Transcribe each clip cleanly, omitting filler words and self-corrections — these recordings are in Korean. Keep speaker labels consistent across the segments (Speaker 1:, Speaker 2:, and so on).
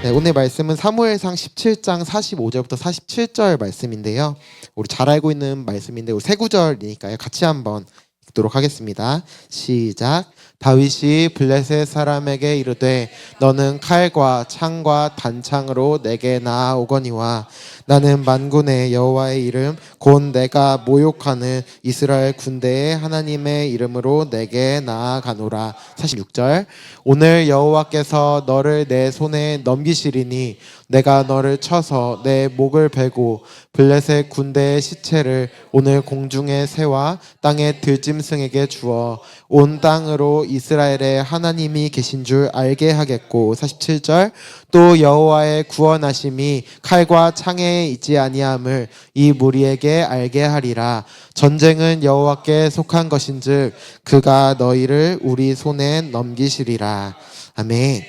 Speaker 1: 네, 오늘 말씀은 사무엘상 17장 45절부터 47절 말씀인데요. 우리 잘 알고 있는 말씀인데 우리 세 구절이니까요. 같이 한번 읽도록 하겠습니다. 시작. 다윗이 블레셋 사람에게 이르되 너는 칼과 창과 단창으로 내게 나아오거니와 나는 만군의 여호와의 이름 곧 내가 모욕하는 이스라엘 군대의 하나님의 이름으로 내게 나아가노라. 46절. 오늘 여호와께서 너를 내 손에 넘기시리니 내가 너를 쳐서 내 목을 베고 블레셋 군대의 시체를 오늘 공중의 새와 땅의 들짐승에게 주어 온 땅으로 이스라엘의 하나님이 계신 줄 알게 하겠고. 47절. 또 여호와의 구원하심이 칼과 창에 있지 아니함을 이 무리에게 알게 하리라. 전쟁은 여호와께 속한 것인즉 그가 너희를 우리 손에 넘기시리라. 아멘.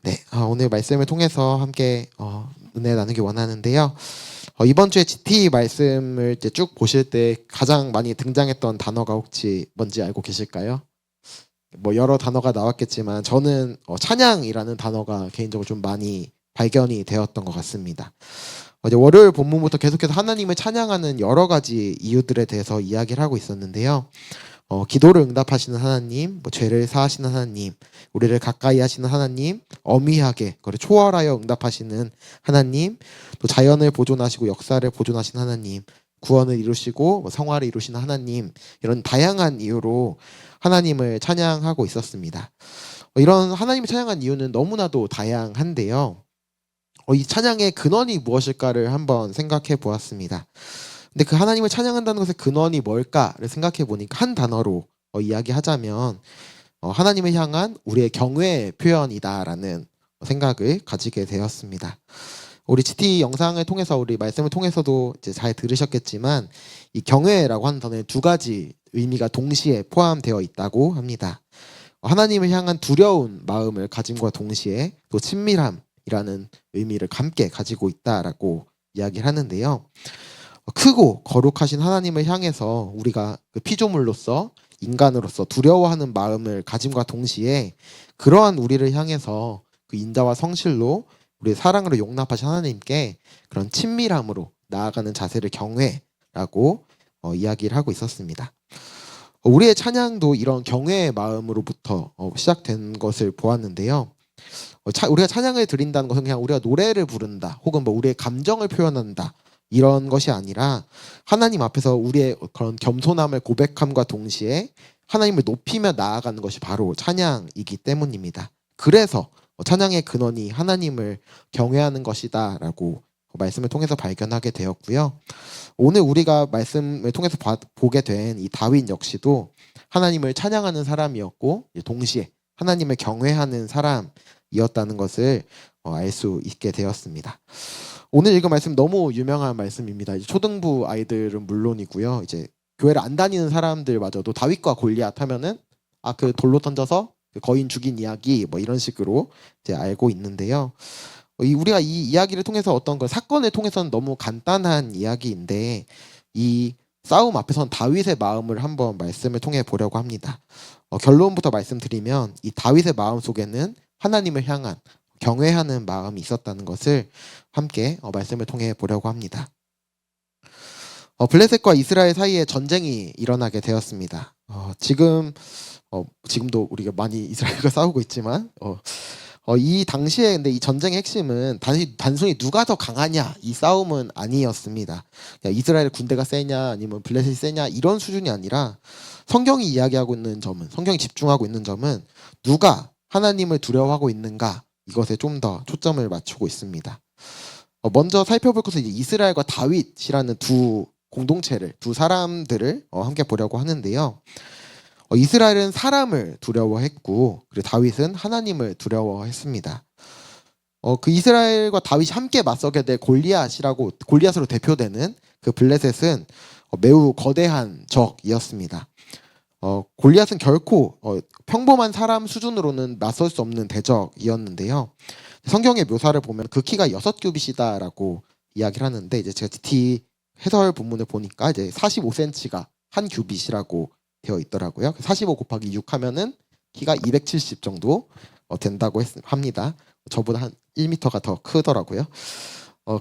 Speaker 1: 네, 오늘 말씀을 통해서 함께 은혜 나누기 원하는데요. 이번 주에 GT 말씀을 이제 쭉 보실 때 가장 많이 등장했던 단어가 혹시 뭔지 알고 계실까요? 뭐 여러 단어가 나왔겠지만 저는 찬양이라는 단어가 개인적으로 좀 많이 발견이 되었던 것 같습니다. 어제 월요일 본문부터 계속해서 하나님을 찬양하는 여러 가지 이유들에 대해서 이야기를 하고 있었는데요. 기도를 응답하시는 하나님, 죄를 사하시는 하나님, 우리를 가까이 하시는 하나님, 엄위하게 그걸 초월하여 응답하시는 하나님, 또 자연을 보존하시고 역사를 보존하시는 하나님, 구원을 이루시고 성화를 이루시는 하나님, 이런 다양한 이유로 하나님을 찬양하고 있었습니다. 이런 하나님을 찬양한 이유는 너무나도 다양한데요. 이 찬양의 근원이 무엇일까를 한번 생각해 보았습니다. 근데 그 하나님을 찬양한다는 것의 근원이 뭘까를 생각해 보니까 한 단어로 이야기하자면 하나님을 향한 우리의 경외의 표현이다라는 생각을 가지게 되었습니다. 우리 GT 영상을 통해서 우리 말씀을 통해서도 이제 잘 들으셨겠지만 이 경외라고 하는 단어에 두 가지 의미가 동시에 포함되어 있다고 합니다. 하나님을 향한 두려운 마음을 가짐과 동시에 또 친밀함이라는 의미를 함께 가지고 있다라고 이야기를 하는데요. 크고 거룩하신 하나님을 향해서 우리가 그 피조물로서 인간으로서 두려워하는 마음을 가짐과 동시에 그러한 우리를 향해서 그 인자와 성실로 우리의 사랑으로 용납하신 하나님께 그런 친밀함으로 나아가는 자세를 경외라고 이야기를 하고 있었습니다. 우리의 찬양도 이런 경외의 마음으로부터 시작된 것을 보았는데요. 우리가 찬양을 드린다는 것은 그냥 우리가 노래를 부른다 혹은 뭐 우리의 감정을 표현한다 이런 것이 아니라 하나님 앞에서 우리의 그런 겸손함을 고백함과 동시에 하나님을 높이며 나아가는 것이 바로 찬양이기 때문입니다. 그래서 찬양의 근원이 하나님을 경외하는 것이다 라고 말씀을 통해서 발견하게 되었고요. 오늘 우리가 말씀을 통해서 보게 된 이 다윗 역시도 하나님을 찬양하는 사람이었고 동시에 하나님을 경외하는 사람이었다는 것을 알 수 있게 되었습니다. 오늘 읽은 말씀 너무 유명한 말씀입니다. 이제 초등부 아이들은 물론이고요. 이제 교회를 안 다니는 사람들마저도 다윗과 골리앗 하면은 그 돌로 던져서 그 거인 죽인 이야기 뭐 이런 식으로 이제 알고 있는데요. 우리가 이 이야기를 통해서 어떤 그 사건을 통해서는 너무 간단한 이야기인데 이 싸움 앞에서는 다윗의 마음을 한번 말씀을 통해 보려고 합니다. 결론부터 말씀드리면 이 다윗의 마음 속에는 하나님을 향한 경외하는 마음이 있었다는 것을 함께 말씀을 통해 보려고 합니다. 블레셋과 이스라엘 사이에 전쟁이 일어나게 되었습니다. 지금도 우리가 많이 이스라엘과 싸우고 있지만 이 당시에 근데 이 전쟁의 핵심은 단순히 누가 더 강하냐 이 싸움은 아니었습니다. 이스라엘 군대가 세냐 아니면 블레셋이 세냐 이런 수준이 아니라 성경이 이야기하고 있는 점은 성경이 집중하고 있는 점은 누가 하나님을 두려워하고 있는가 이것에 좀 더 초점을 맞추고 있습니다. 먼저 살펴볼 것은 이스라엘과 다윗이라는 두 공동체를 두 사람들을 함께 보려고 하는데요. 이스라엘은 사람을 두려워했고 그리고 다윗은 하나님을 두려워했습니다. 그 이스라엘과 다윗이 함께 맞서게 될 골리앗으로 대표되는 그 블레셋은 매우 거대한 적이었습니다. 골리앗은 결코 평범한 사람 수준으로는 맞설 수 없는 대적이었는데요. 성경의 묘사를 보면 그 키가 6규빗이다라고 이야기를 하는데 이제 제가 GT 해설 본문을 보니까 이제 45cm가 한 규빗이라고 되어 있더라고요. 45 곱하기 6 하면은 키가 270 정도 된다고 합니다. 저보다 1m가 더 크더라고요.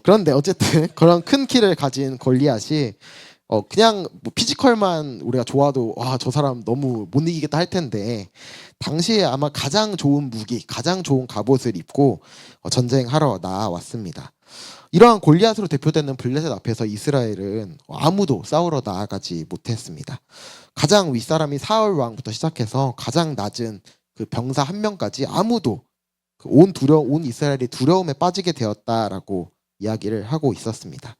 Speaker 1: 그런데 어쨌든 그런 큰 키를 가진 골리앗이 그냥 뭐 피지컬만 우리가 좋아도 와, 저 사람 너무 못 이기겠다 할 텐데 당시에 아마 가장 좋은 무기, 가장 좋은 갑옷을 입고 전쟁하러 나왔습니다. 이러한 골리앗으로 대표되는 블레셋 앞에서 이스라엘은 아무도 싸우러 나아가지 못했습니다. 가장 윗사람이 사울 왕부터 시작해서 가장 낮은 그 병사 한 명까지 아무도 온 이스라엘이 두려움에 빠지게 되었다라고 이야기를 하고 있었습니다.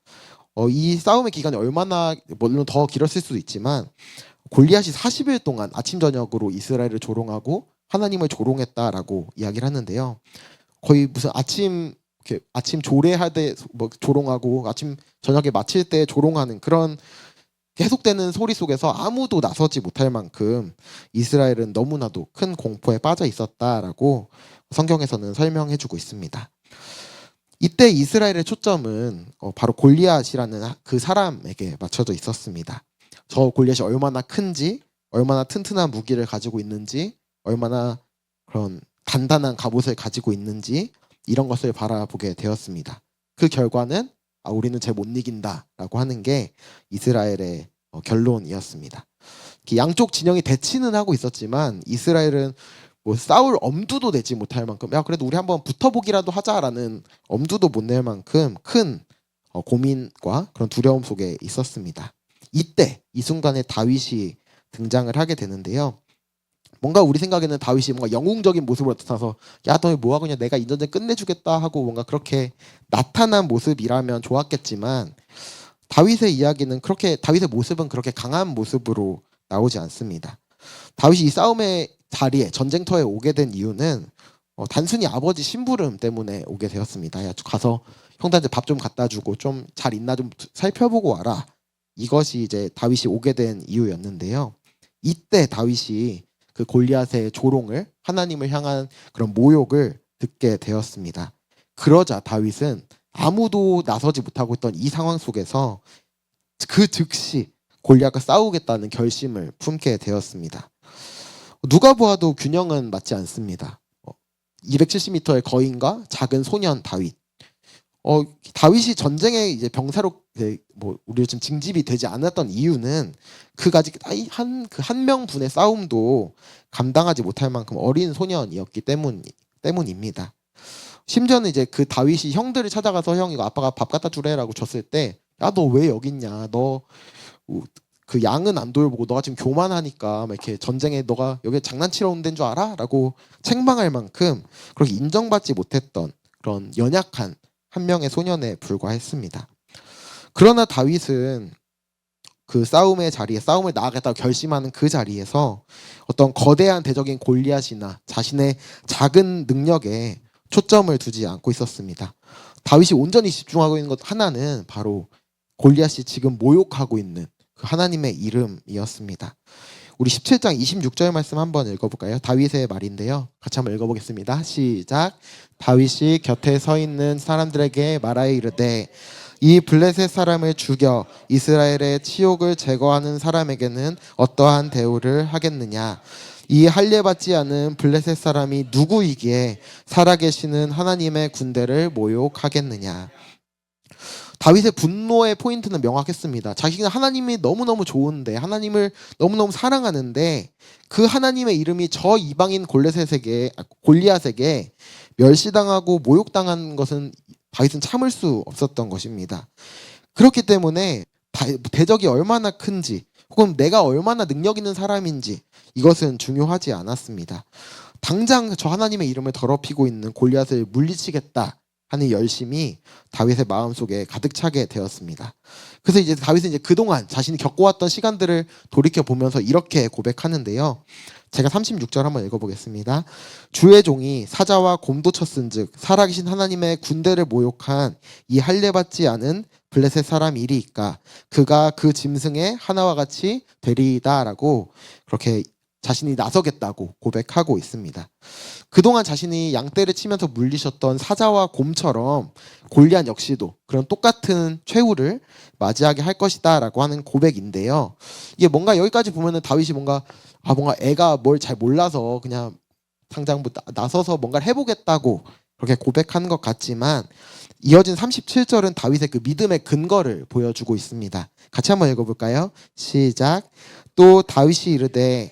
Speaker 1: 이 싸움의 기간이 얼마나 물론 더 길었을 수도 있지만 골리앗이 40일 동안 아침 저녁으로 이스라엘을 조롱하고 하나님을 조롱했다라고 이야기를 하는데요. 거의 무슨 아침 조례하되 뭐 조롱하고 아침 저녁에 마칠 때 조롱하는 그런 계속되는 소리 속에서 아무도 나서지 못할 만큼 이스라엘은 너무나도 큰 공포에 빠져 있었다라고 성경에서는 설명해주고 있습니다. 이때 이스라엘의 초점은 바로 골리앗이라는 그 사람에게 맞춰져 있었습니다. 저 골리앗이 얼마나 큰지, 얼마나 튼튼한 무기를 가지고 있는지, 얼마나 그런 단단한 갑옷을 가지고 있는지 이런 것을 바라보게 되었습니다. 그 결과는 우리는 쟤 못 이긴다라고 하는 게 이스라엘의 결론이었습니다. 양쪽 진영이 대치는 하고 있었지만 이스라엘은 뭐 싸울 엄두도 내지 못할 만큼 야 그래도 우리 한번 붙어보기라도 하자라는 엄두도 못 낼 만큼 큰 고민과 그런 두려움 속에 있었습니다. 이때 이 순간에 다윗이 등장을 하게 되는데요. 뭔가 우리 생각에는 다윗이 뭔가 영웅적인 모습으로 나타나서 야 너 뭐하고 그냥 내가 이 전쟁 끝내주겠다 하고 뭔가 그렇게 나타난 모습이라면 좋았겠지만 다윗의 모습은 그렇게 강한 모습으로 나오지 않습니다. 다윗이 이 싸움의 자리에 전쟁터에 오게 된 이유는 단순히 아버지 심부름 때문에 오게 되었습니다. 야 가서 형들한테 밥 좀 갖다 주고 좀 잘 있나 좀 살펴보고 와라. 이것이 이제 다윗이 오게 된 이유였는데요. 이때 다윗이 그 골리앗의 조롱을 하나님을 향한 그런 모욕을 듣게 되었습니다. 그러자 다윗은 아무도 나서지 못하고 있던 이 상황 속에서 그 즉시 골리앗과 싸우겠다는 결심을 품게 되었습니다. 누가 보아도 균형은 맞지 않습니다. 270m의 거인과 작은 소년 다윗. 다윗이 전쟁에 이제 병사로 뭐 우리 지금 징집이 되지 않았던 이유는 그가 아직 한 명분의 싸움도 감당하지 못할 만큼 어린 소년이었기 때문입니다. 심지어는 이제 그 다윗이 형들을 찾아가서 형 이거 아빠가 밥 갖다 주래라고 줬을 때 야 너 왜 여기 있냐 너 그 양은 안 돌보고 너가 지금 교만하니까 막 이렇게 전쟁에 너가 여기 장난치러 온 데인 줄 알아? 라고 책망할 만큼 그렇게 인정받지 못했던 그런 연약한 한 명의 소년에 불과했습니다. 그러나 다윗은 그 싸움의 자리에 싸움을 나아가겠다고 결심하는 그 자리에서 어떤 거대한 대적인 골리앗이나 자신의 작은 능력에 초점을 두지 않고 있었습니다. 다윗이 온전히 집중하고 있는 것 하나는 바로 골리앗이 지금 모욕하고 있는 그 하나님의 이름이었습니다. 우리 17장 26절 말씀 한번 읽어볼까요? 다윗의 말인데요. 같이 한번 읽어보겠습니다. 시작. 다윗이 곁에 서 있는 사람들에게 말하여 이르되 이 블레셋 사람을 죽여 이스라엘의 치욕을 제거하는 사람에게는 어떠한 대우를 하겠느냐? 이 할례받지 않은 블레셋 사람이 누구이기에 살아계시는 하나님의 군대를 모욕하겠느냐? 다윗의 분노의 포인트는 명확했습니다. 자기는 하나님이 너무너무 좋은데 하나님을 너무너무 사랑하는데 그 하나님의 이름이 저 이방인 골리앗에게 멸시당하고 모욕당한 것은 다윗은 참을 수 없었던 것입니다. 그렇기 때문에 대적이 얼마나 큰지 혹은 내가 얼마나 능력 있는 사람인지 이것은 중요하지 않았습니다. 당장 저 하나님의 이름을 더럽히고 있는 골리앗을 물리치겠다 하는 열심이 다윗의 마음속에 가득 차게 되었습니다. 그래서 이제 다윗은 이제 그동안 자신이 겪어왔던 시간들을 돌이켜 보면서 이렇게 고백하는데요. 제가 36절 한번 읽어보겠습니다. 주의 종이 사자와 곰도 쳤은즉 살아계신 하나님의 군대를 모욕한 이 할례받지 않은 블레셋 사람 이리이까 그가 그 짐승의 하나와 같이 되리이다라고 그렇게 자신이 나서겠다고 고백하고 있습니다. 그동안 자신이 양떼를 치면서 물리셨던 사자와 곰처럼 골리앗 역시도 그런 똑같은 최후를 맞이하게 할 것이다 라고 하는 고백인데요. 이게 뭔가 여기까지 보면은 다윗이 뭔가 애가 뭘 잘 몰라서 그냥 당장 나서서 뭔가를 해보겠다고 그렇게 고백하는 것 같지만 이어진 37절은 다윗의 그 믿음의 근거를 보여주고 있습니다. 같이 한번 읽어볼까요? 시작. 또 다윗이 이르되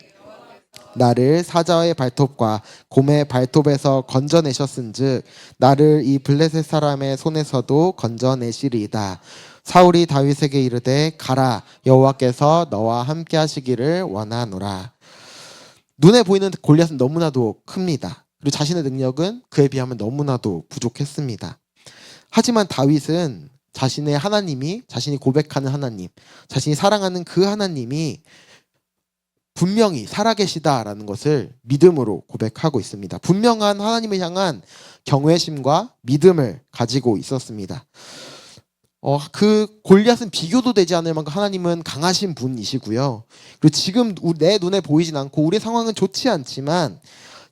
Speaker 1: 나를 사자의 발톱과 곰의 발톱에서 건져내셨은즉 나를 이 블레셋 사람의 손에서도 건져내시리이다. 사울이 다윗에게 이르되 가라, 여호와께서 너와 함께 하시기를 원하노라. 눈에 보이는 골리앗은 너무나도 큽니다. 그리고 자신의 능력은 그에 비하면 너무나도 부족했습니다. 하지만 다윗은 자신의 하나님이, 자신이 고백하는 하나님, 자신이 사랑하는 그 하나님이 분명히 살아계시다라는 것을 믿음으로 고백하고 있습니다. 분명한 하나님을 향한 경외심과 믿음을 가지고 있었습니다. 그 골리앗은 비교도 되지 않을 만큼 하나님은 강하신 분이시고요. 그리고 지금 내 눈에 보이진 않고 우리 상황은 좋지 않지만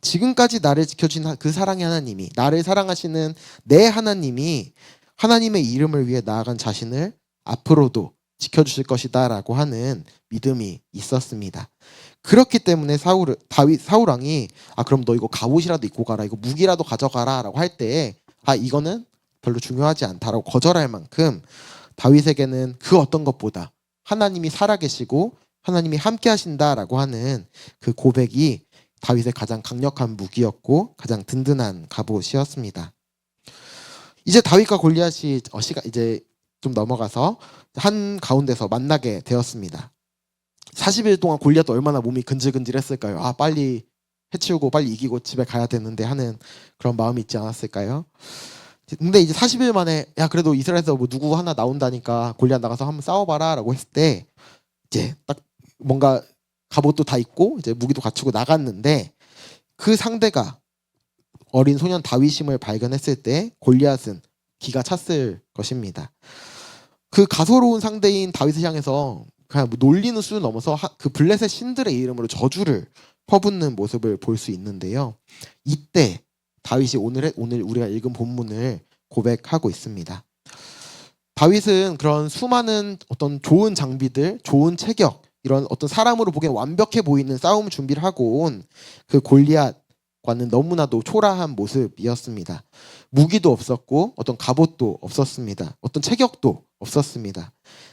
Speaker 1: 지금까지 나를 지켜주신 그 사랑의 하나님이, 나를 사랑하시는 내 하나님이 하나님의 이름을 위해 나아간 자신을 앞으로도 지켜주실 것이다 라고 하는 믿음이 있었습니다. 그렇기 때문에 사울 왕이 그럼 너 이거 갑옷이라도 입고 가라, 이거 무기라도 가져가라 라고 할 때에 이거는 별로 중요하지 않다라고 거절할 만큼 다윗에게는 그 어떤 것보다 하나님이 살아계시고 하나님이 함께 하신다라고 하는 그 고백이 다윗의 가장 강력한 무기였고 가장 든든한 갑옷이었습니다. 이제 다윗과 골리앗이 이제 좀 넘어가서 한 가운데서 만나게 되었습니다. 40일 동안 골리앗도 얼마나 몸이 근질근질했을까요? 빨리 해치우고 빨리 이기고 집에 가야 되는데 하는 그런 마음이 있지 않았을까요? 근데 이제 40일 만에 그래도 이스라엘에서 뭐 누구 하나 나온다니까 골리앗 나가서 한번 싸워봐라 라고 했을 때 이제 딱 뭔가 갑옷도 다 입고 이제 무기도 갖추고 나갔는데 그 상대가 어린 소년 다윗임을 발견했을 때 골리앗은 기가 찼을 것입니다. 그 가소로운 상대인 다윗을 향해서 그냥 놀리는 수준 넘어서 그 블레셋 신들의 이름으로 저주를 퍼붓는 모습을 볼 수 있는데요. 이때 다윗이 오늘 우리가 읽은 본문을 고백하고 있습니다. 다윗은 그런 수많은 어떤 좋은 장비들, 좋은 체격, 이런 어떤 사람으로 보기엔 완벽해 보이는 싸움 준비를 하고 온 그 골리앗과는 너무나도 초라한 모습이었습니다. 무기도 없었고 어떤 갑옷도 없었습니다. 어떤 체격도 없었습니다.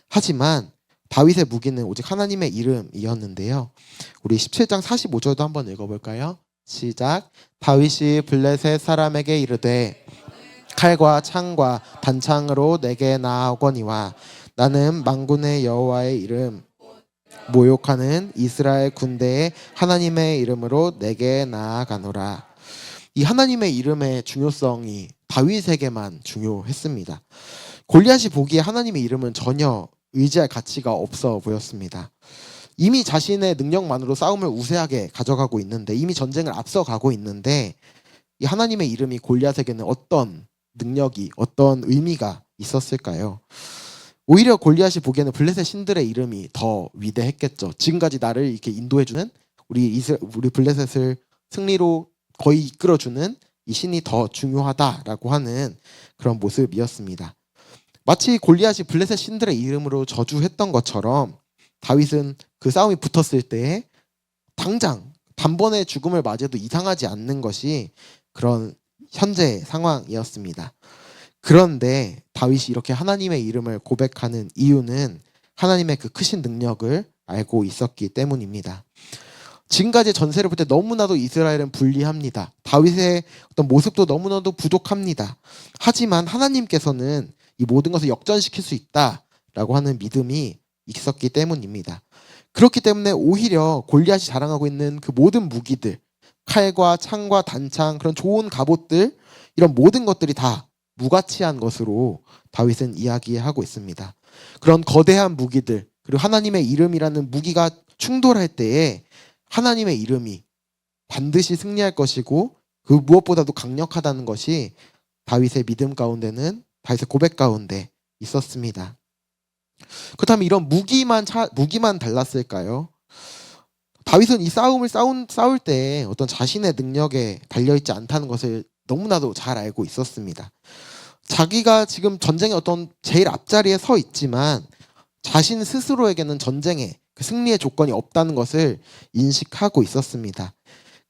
Speaker 1: 하지만 다윗의 무기는 오직 하나님의 이름이었는데요. 우리 17장 45절도 한번 읽어볼까요? 시작. 다윗이 블레셋 사람에게 이르되 칼과 창과 단창으로 내게 나아오거니와 나는 만군의 여호와의 이름 모욕하는 이스라엘 군대의 하나님의 이름으로 내게 나아가노라. 이 하나님의 이름의 중요성이 다윗에게만 중요했습니다. 골리앗이 보기에 하나님의 이름은 전혀 의지할 가치가 없어 보였습니다. 이미 자신의 능력만으로 싸움을 우세하게 가져가고 있는데, 이미 전쟁을 앞서가고 있는데 이 하나님의 이름이 골리앗에게는 어떤 능력이, 어떤 의미가 있었을까요? 오히려 골리앗이 보기에는 블레셋 신들의 이름이 더 위대했겠죠. 지금까지 나를 이렇게 인도해주는 우리 블레셋을 승리로 거의 이끌어주는 이 신이 더 중요하다라고 하는 그런 모습이었습니다. 마치 골리앗이 블레셋 신들의 이름으로 저주했던 것처럼 다윗은 그 싸움이 붙었을 때 당장 단번에 죽음을 맞이해도 이상하지 않는 것이 그런 현재 상황이었습니다. 그런데 다윗이 이렇게 하나님의 이름을 고백하는 이유는 하나님의 그 크신 능력을 알고 있었기 때문입니다. 지금까지 전세를 볼 때 너무나도 이스라엘은 불리합니다. 다윗의 어떤 모습도 너무나도 부족합니다. 하지만 하나님께서는 이 모든 것을 역전시킬 수 있다라고 하는 믿음이 있었기 때문입니다. 그렇기 때문에 오히려 골리앗이 자랑하고 있는 그 모든 무기들, 칼과 창과 단창, 그런 좋은 갑옷들, 이런 모든 것들이 다 무가치한 것으로 다윗은 이야기하고 있습니다. 그런 거대한 무기들, 그리고 하나님의 이름이라는 무기가 충돌할 때에 하나님의 이름이 반드시 승리할 것이고 그 무엇보다도 강력하다는 것이 다윗의 믿음 가운데는, 다윗의 고백 가운데 있었습니다. 그렇다면 이런 무기만 달랐을까요? 다윗은 이 싸울 때 어떤 자신의 능력에 달려있지 않다는 것을 너무나도 잘 알고 있었습니다. 자기가 지금 전쟁의 어떤 제일 앞자리에 서 있지만 자신 스스로에게는 전쟁의 그 승리의 조건이 없다는 것을 인식하고 있었습니다.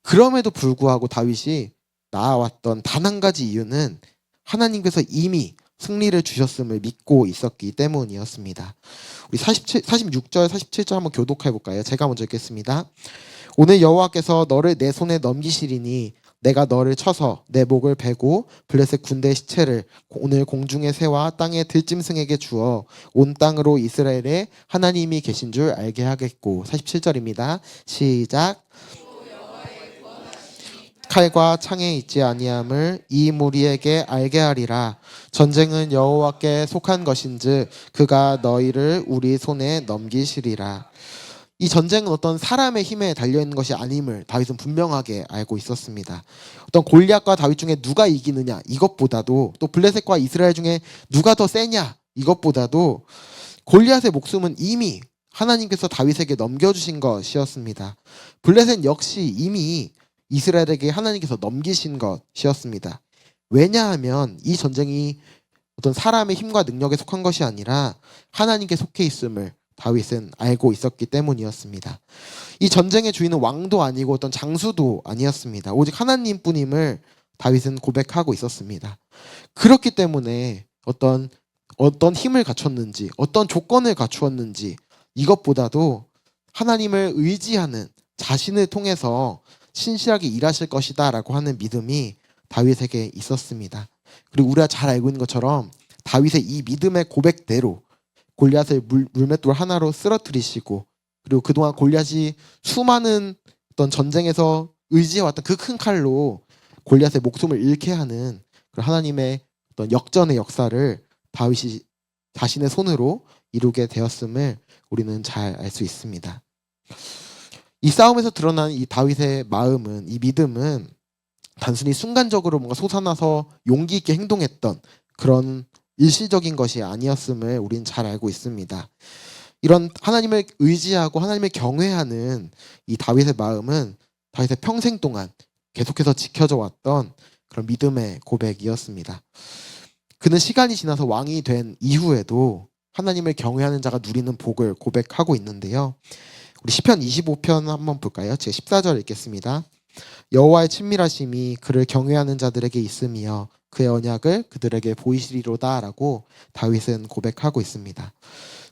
Speaker 1: 그럼에도 불구하고 다윗이 나아왔던 단 한 가지 이유는 하나님께서 이미 승리를 주셨음을 믿고 있었기 때문이었습니다. 우리 46절, 47절 한번 교독해 볼까요? 제가 먼저 읽겠습니다. 오늘 여호와께서 너를 내 손에 넘기시리니 내가 너를 쳐서 내 목을 베고 블레셋 군대의 시체를 오늘 공중의 새와 땅의 들짐승에게 주어 온 땅으로 이스라엘에 하나님이 계신 줄 알게 하겠고. 47절입니다. 시작. 칼과 창에 있지 아니함을 이 무리에게 알게 하리라. 전쟁은 여호와께 속한 것인즉 그가 너희를 우리 손에 넘기시리라. 이 전쟁은 어떤 사람의 힘에 달려있는 것이 아님을 다윗은 분명하게 알고 있었습니다. 어떤 골리앗과 다윗 중에 누가 이기느냐 이것보다도, 또 블레셋과 이스라엘 중에 누가 더 세냐 이것보다도 골리앗의 목숨은 이미 하나님께서 다윗에게 넘겨주신 것이었습니다. 블레셋 역시 이미 이스라엘에게 하나님께서 넘기신 것이었습니다. 왜냐하면 이 전쟁이 어떤 사람의 힘과 능력에 속한 것이 아니라 하나님께 속해 있음을 다윗은 알고 있었기 때문이었습니다. 이 전쟁의 주인은 왕도 아니고 어떤 장수도 아니었습니다. 오직 하나님뿐임을 다윗은 고백하고 있었습니다. 그렇기 때문에 어떤 힘을 갖췄는지, 어떤 조건을 갖추었는지 이것보다도 하나님을 의지하는 자신을 통해서 신실하게 일하실 것이다 라고 하는 믿음이 다윗에게 있었습니다. 그리고 우리가 잘 알고 있는 것처럼 다윗의 이 믿음의 고백대로 골리앗을 물맷돌 하나로 쓰러뜨리시고, 그리고 그동안 골리앗이 수많은 어떤 전쟁에서 의지해왔던 그 큰 칼로 골리앗의 목숨을 잃게 하는 그런 하나님의 어떤 역전의 역사를 다윗이 자신의 손으로 이루게 되었음을 우리는 잘 알 수 있습니다. 이 싸움에서 드러난 이 다윗의 마음은, 이 믿음은 단순히 순간적으로 뭔가 솟아나서 용기 있게 행동했던 그런 일시적인 것이 아니었음을 우리는 잘 알고 있습니다. 이런 하나님을 의지하고 하나님을 경외하는 이 다윗의 마음은 다윗의 평생 동안 계속해서 지켜져 왔던 그런 믿음의 고백이었습니다. 그는 시간이 지나서 왕이 된 이후에도 하나님을 경외하는 자가 누리는 복을 고백하고 있는데요. 우리 시편 25편 한번 볼까요? 제가 14절 읽겠습니다. 여호와의 친밀하심이 그를 경외하는 자들에게 있으며 그의 언약을 그들에게 보이시리로다 라고 다윗은 고백하고 있습니다.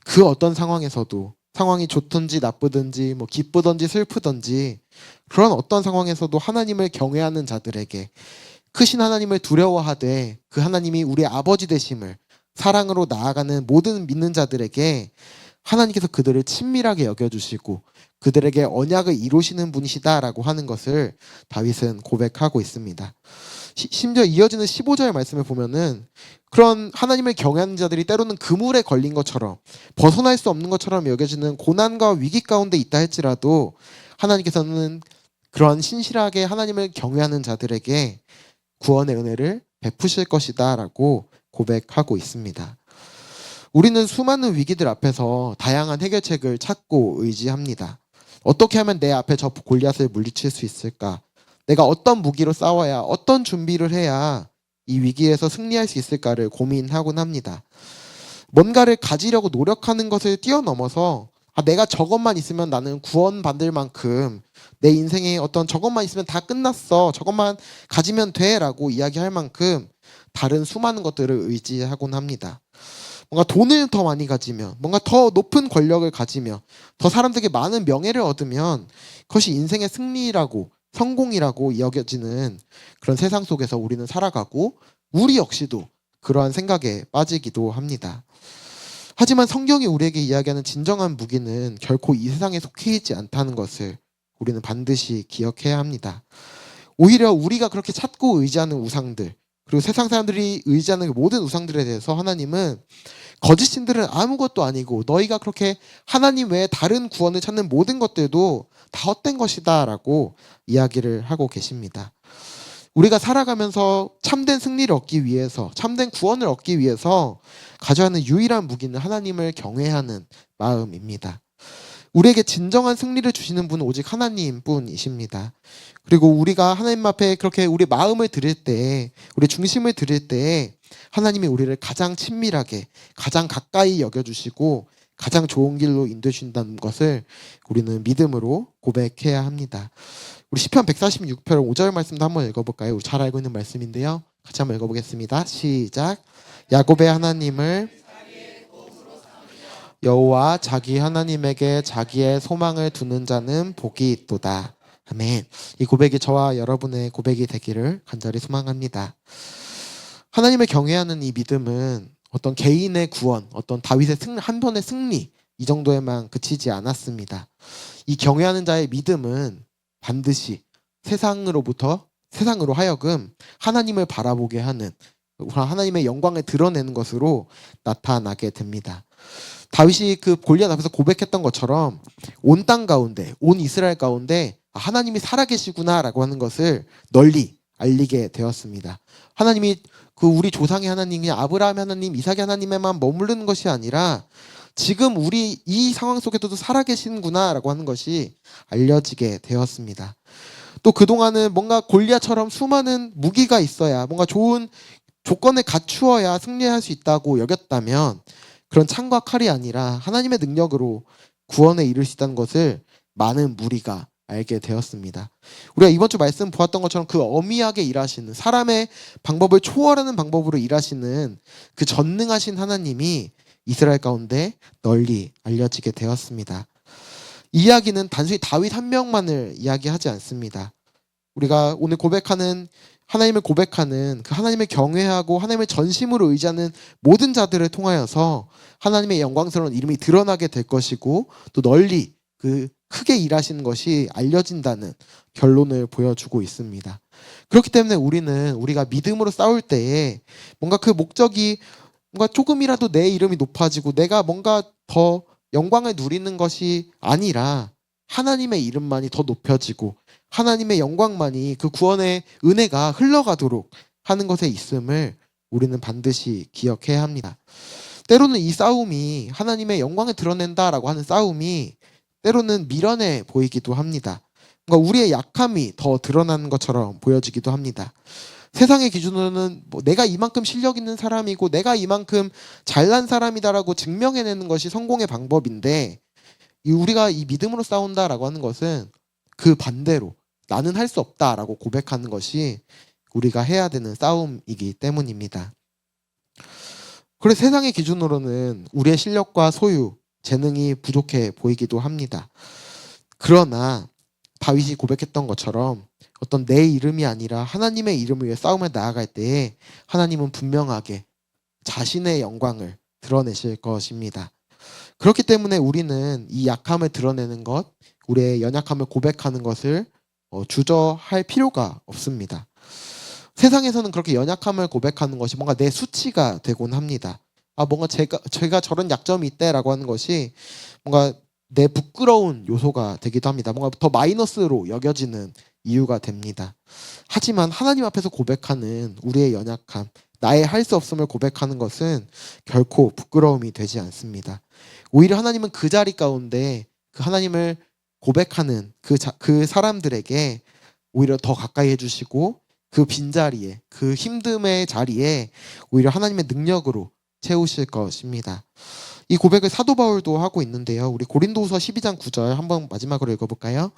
Speaker 1: 그 어떤 상황에서도, 상황이 좋든지 나쁘든지 기쁘든지 슬프든지 그런 어떤 상황에서도 하나님을 경외하는 자들에게, 크신 하나님을 두려워하되 그 하나님이 우리의 아버지 되심을 사랑으로 나아가는 모든 믿는 자들에게 하나님께서 그들을 친밀하게 여겨주시고 그들에게 언약을 이루시는 분이시다라고 하는 것을 다윗은 고백하고 있습니다. 심지어 이어지는 15절 말씀을 보면은 그런 하나님을 경외하는 자들이 때로는 그물에 걸린 것처럼 벗어날 수 없는 것처럼 여겨지는 고난과 위기 가운데 있다 할지라도 하나님께서는 그러한 신실하게 하나님을 경외하는 자들에게 구원의 은혜를 베푸실 것이다 라고 고백하고 있습니다. 우리는 수많은 위기들 앞에서 다양한 해결책을 찾고 의지합니다. 어떻게 하면 내 앞에 저 골리앗을 물리칠 수 있을까? 내가 어떤 무기로 싸워야, 어떤 준비를 해야 이 위기에서 승리할 수 있을까를 고민하곤 합니다. 뭔가를 가지려고 노력하는 것을 뛰어넘어서 내가 저것만 있으면 나는 구원받을 만큼, 내 인생에 어떤 저것만 있으면 다 끝났어, 저것만 가지면 돼 라고 이야기할 만큼 다른 수많은 것들을 의지하곤 합니다. 뭔가 돈을 더 많이 가지면, 뭔가 더 높은 권력을 가지면, 더 사람들에게 많은 명예를 얻으면 그것이 인생의 승리라고, 성공이라고 여겨지는 그런 세상 속에서 우리는 살아가고 우리 역시도 그러한 생각에 빠지기도 합니다. 하지만 성경이 우리에게 이야기하는 진정한 무기는 결코 이 세상에 속해 있지 않다는 것을 우리는 반드시 기억해야 합니다. 오히려 우리가 그렇게 찾고 의지하는 우상들, 그리고 세상 사람들이 의지하는 모든 우상들에 대해서 하나님은 거짓신들은 아무것도 아니고 너희가 그렇게 하나님 외에 다른 구원을 찾는 모든 것들도 다 헛된 것이다 라고 이야기를 하고 계십니다. 우리가 살아가면서 참된 승리를 얻기 위해서, 참된 구원을 얻기 위해서 가져야 하는 유일한 무기는 하나님을 경외하는 마음입니다. 우리에게 진정한 승리를 주시는 분은 오직 하나님뿐이십니다. 그리고 우리가 하나님 앞에 그렇게 우리 마음을 드릴 때, 우리 중심을 드릴 때 하나님이 우리를 가장 친밀하게, 가장 가까이 여겨주시고 가장 좋은 길로 인도해 주신다는 것을 우리는 믿음으로 고백해야 합니다. 우리 시편 146편 5절 말씀도 한번 읽어볼까요? 우리 잘 알고 있는 말씀인데요. 같이 한번 읽어보겠습니다. 시작. 야곱의 하나님을 여호와 자기 하나님에게 자기의 소망을 두는 자는 복이 있도다. 아멘. 이 고백이 저와 여러분의 고백이 되기를 간절히 소망합니다. 하나님을 경외하는 이 믿음은 어떤 개인의 구원, 어떤 다윗의 한 번의 승리 이 정도에만 그치지 않았습니다. 이 경외하는 자의 믿음은 반드시 세상으로 하여금 하나님을 바라보게 하는, 하나님의 영광을 드러내는 것으로 나타나게 됩니다. 다윗이 그 골리앗 앞에서 고백했던 것처럼 온 땅 가운데, 온 이스라엘 가운데 하나님이 살아계시구나라고 하는 것을 널리 알리게 되었습니다. 하나님이 그 우리 조상의 하나님, 아브라함의 하나님, 이삭의 하나님에만 머무르는 것이 아니라 지금 우리 이 상황 속에서도 살아계시는구나라고 하는 것이 알려지게 되었습니다. 또 그동안은 뭔가 골리앗처럼 수많은 무기가 있어야, 뭔가 좋은 조건을 갖추어야 승리할 수 있다고 여겼다면, 그런 창과 칼이 아니라 하나님의 능력으로 구원에 이를 수 있다는 것을 많은 무리가 알게 되었습니다. 우리가 이번 주 말씀 보았던 것처럼 그 어미하게 일하시는, 사람의 방법을 초월하는 방법으로 일하시는 그 전능하신 하나님이 이스라엘 가운데 널리 알려지게 되었습니다. 이 이야기는 단순히 다윗 한 명만을 이야기하지 않습니다. 우리가 오늘 하나님을 고백하는 그 하나님을 경외하고 하나님을 전심으로 의지하는 모든 자들을 통하여서 하나님의 영광스러운 이름이 드러나게 될 것이고, 또 널리 그 크게 일하시는 것이 알려진다는 결론을 보여주고 있습니다. 그렇기 때문에 우리가 믿음으로 싸울 때에 뭔가 그 목적이 뭔가 조금이라도 내 이름이 높아지고 내가 뭔가 더 영광을 누리는 것이 아니라 하나님의 이름만이 더 높여지고 하나님의 영광만이, 그 구원의 은혜가 흘러가도록 하는 것에 있음을 우리는 반드시 기억해야 합니다. 때로는 이 싸움이, 하나님의 영광을 드러낸다라고 하는 싸움이 때로는 미련해 보이기도 합니다. 그러니까 우리의 약함이 더 드러나는 것처럼 보여지기도 합니다. 세상의 기준으로는 내가 이만큼 실력 있는 사람이고 내가 이만큼 잘난 사람이다라고 증명해내는 것이 성공의 방법인데, 우리가 이 믿음으로 싸운다라고 하는 것은 그 반대로 나는 할 수 없다라고 고백하는 것이 우리가 해야 되는 싸움이기 때문입니다. 그래서 세상의 기준으로는 우리의 실력과 소유, 재능이 부족해 보이기도 합니다. 그러나 다윗이 고백했던 것처럼 어떤 내 이름이 아니라 하나님의 이름을 위해 싸움을 나아갈 때에 하나님은 분명하게 자신의 영광을 드러내실 것입니다. 그렇기 때문에 우리는 이 약함을 드러내는 것, 우리의 연약함을 고백하는 것을 주저할 필요가 없습니다. 세상에서는 그렇게 연약함을 고백하는 것이 뭔가 내 수치가 되곤 합니다. 뭔가 제가 저런 약점이 있대라고 하는 것이 뭔가 내 부끄러운 요소가 되기도 합니다. 뭔가 더 마이너스로 여겨지는 이유가 됩니다. 하지만 하나님 앞에서 고백하는 우리의 연약함, 나의 할 수 없음을 고백하는 것은 결코 부끄러움이 되지 않습니다. 오히려 하나님은 그 자리 가운데 그 하나님을 고백하는 그 사람들에게 오히려 더 가까이 해주시고, 그 빈자리에, 그 힘듦의 자리에 오히려 하나님의 능력으로 채우실 것입니다. 이 고백을 사도 바울도 하고 있는데요. 우리 고린도후서 12장 9절 한번 마지막으로 읽어볼까요?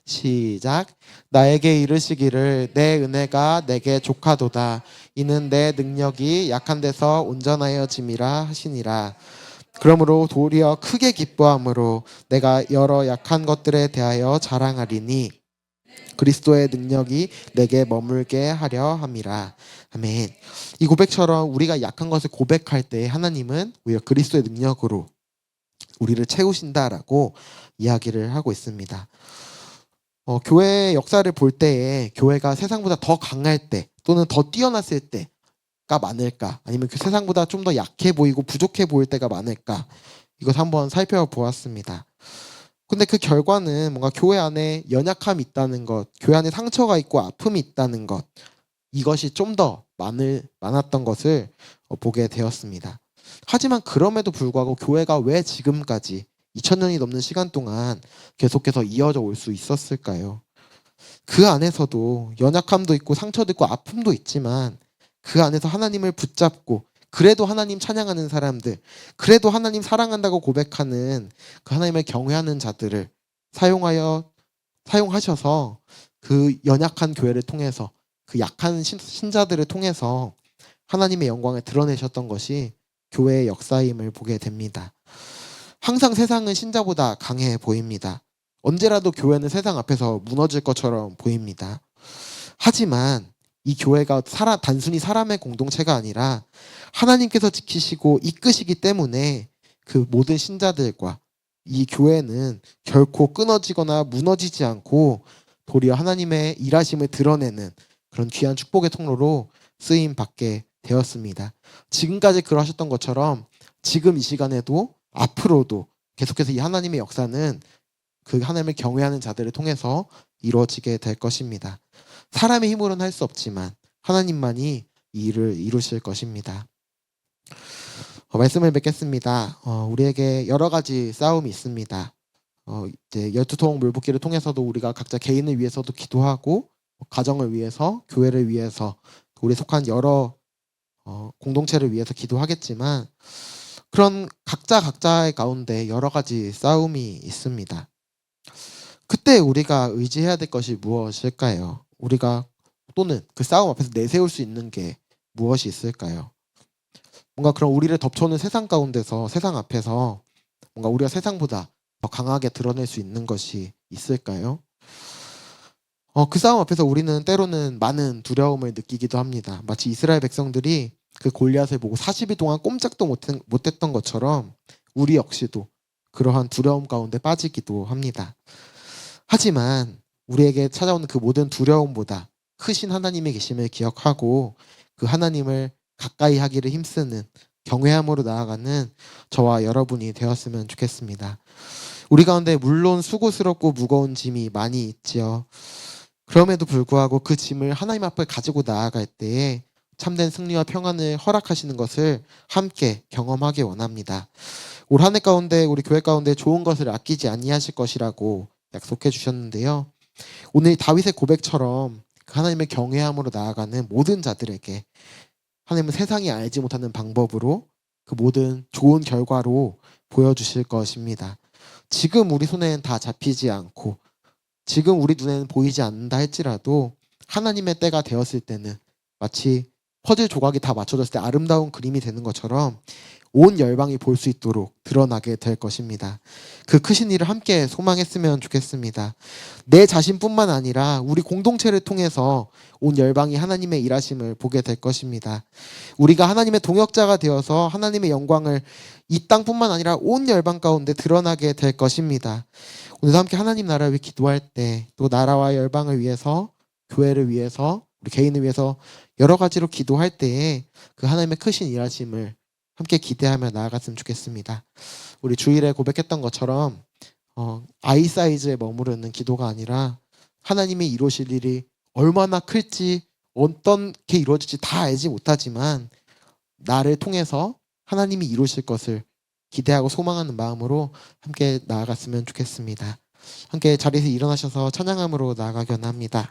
Speaker 1: 시작. 나에게 이르시기를 내 은혜가 내게 족하도다. 이는 내 능력이 약한 데서 온전하여짐이라 하시니라. 그러므로 도리어 크게 기뻐함으로 내가 여러 약한 것들에 대하여 자랑하리니 그리스도의 능력이 내게 머물게 하려 함이라. 아멘. 이 고백처럼 우리가 약한 것을 고백할 때 하나님은 오히려 그리스도의 능력으로 우리를 채우신다라고 이야기를 하고 있습니다. 교회의 역사를 볼 때에 교회가 세상보다 더 강할 때 또는 더 뛰어났을 때가 많을까? 아니면 그 세상보다 좀 더 약해 보이고 부족해 보일 때가 많을까? 이것 한번 살펴보았습니다. 근데 그 결과는 뭔가 교회 안에 연약함이 있다는 것, 교회 안에 상처가 있고 아픔이 있다는 것, 이것이 좀 더 많았던 것을 보게 되었습니다. 하지만 그럼에도 불구하고 교회가 왜 지금까지 2000년이 넘는 시간 동안 계속해서 이어져 올 수 있었을까요? 그 안에서도 연약함도 있고 상처도 있고 아픔도 있지만 그 안에서 하나님을 붙잡고 그래도 하나님 찬양하는 사람들, 그래도 하나님 사랑한다고 고백하는 그 하나님을 경외하는 자들을 사용하셔서 그 연약한 교회를 통해서 그 약한 신자들을 통해서 하나님의 영광을 드러내셨던 것이 교회의 역사임을 보게 됩니다. 항상 세상은 신자보다 강해 보입니다. 언제라도 교회는 세상 앞에서 무너질 것처럼 보입니다. 하지만 이 교회가 단순히 사람의 공동체가 아니라 하나님께서 지키시고 이끄시기 때문에 그 모든 신자들과 이 교회는 결코 끊어지거나 무너지지 않고 도리어 하나님의 일하심을 드러내는 그런 귀한 축복의 통로로 쓰임 받게 되었습니다. 지금까지 그러하셨던 것처럼 지금 이 시간에도 앞으로도 계속해서 이 하나님의 역사는 그 하나님을 경외하는 자들을 통해서 이루어지게 될 것입니다. 사람의 힘으로는 할 수 없지만 하나님만이 이 일을 이루실 것입니다. 말씀을 맺겠습니다. 우리에게 여러 가지 싸움이 있습니다. 이제 12통 물붓기를 통해서도 우리가 각자 개인을 위해서도 기도하고 가정을 위해서, 교회를 위해서, 우리 속한 여러 공동체를 위해서 기도하겠지만 그런 각자의 가운데 여러 가지 싸움이 있습니다. 그때 우리가 의지해야 될 것이 무엇일까요? 우리가 또는 그 싸움 앞에서 내세울 수 있는 게 무엇이 있을까요? 뭔가 그런 우리를 덮쳐오는 세상 가운데서, 세상 앞에서 뭔가 우리가 세상보다 더 강하게 드러낼 수 있는 것이 있을까요? 그 싸움 앞에서 우리는 때로는 많은 두려움을 느끼기도 합니다. 마치 이스라엘 백성들이 그 골리앗을 보고 40일 동안 꼼짝도 못했던 것처럼 우리 역시도 그러한 두려움 가운데 빠지기도 합니다. 하지만 우리에게 찾아오는 그 모든 두려움보다 크신 하나님의 계심을 기억하고 그 하나님을 가까이 하기를 힘쓰는 경외함으로 나아가는 저와 여러분이 되었으면 좋겠습니다. 우리 가운데 물론 수고스럽고 무거운 짐이 많이 있지요. 그럼에도 불구하고 그 짐을 하나님 앞에 가지고 나아갈 때에 참된 승리와 평안을 허락하시는 것을 함께 경험하기 원합니다. 올 한 해 가운데 우리 교회 가운데 좋은 것을 아끼지 아니하실 것이라고 약속해 주셨는데요. 오늘 다윗의 고백처럼 하나님의 경외함으로 나아가는 모든 자들에게 하나님은 세상이 알지 못하는 방법으로 그 모든 좋은 결과로 보여주실 것입니다. 지금 우리 손에는 다 잡히지 않고 지금 우리 눈에는 보이지 않는다 할지라도 하나님의 때가 되었을 때는 마치 퍼즐 조각이 다 맞춰졌을 때 아름다운 그림이 되는 것처럼 온 열방이 볼 수 있도록 드러나게 될 것입니다. 그 크신 일을 함께 소망했으면 좋겠습니다. 내 자신뿐만 아니라 우리 공동체를 통해서 온 열방이 하나님의 일하심을 보게 될 것입니다. 우리가 하나님의 동역자가 되어서 하나님의 영광을 이 땅뿐만 아니라 온 열방 가운데 드러나게 될 것입니다. 오늘도 함께 하나님 나라를 위해 기도할 때 또 나라와 열방을 위해서, 교회를 위해서, 우리 개인을 위해서 여러 가지로 기도할 때에 그 하나님의 크신 일하심을 함께 기대하며 나아갔으면 좋겠습니다. 우리 주일에 고백했던 것처럼 아이 사이즈에 머무르는 기도가 아니라 하나님이 이루실 일이 얼마나 클지 어떻게 이루어질지 다 알지 못하지만 나를 통해서 하나님이 이루실 것을 기대하고 소망하는 마음으로 함께 나아갔으면 좋겠습니다. 함께 자리에서 일어나셔서 찬양함으로 나아가기 원합니다.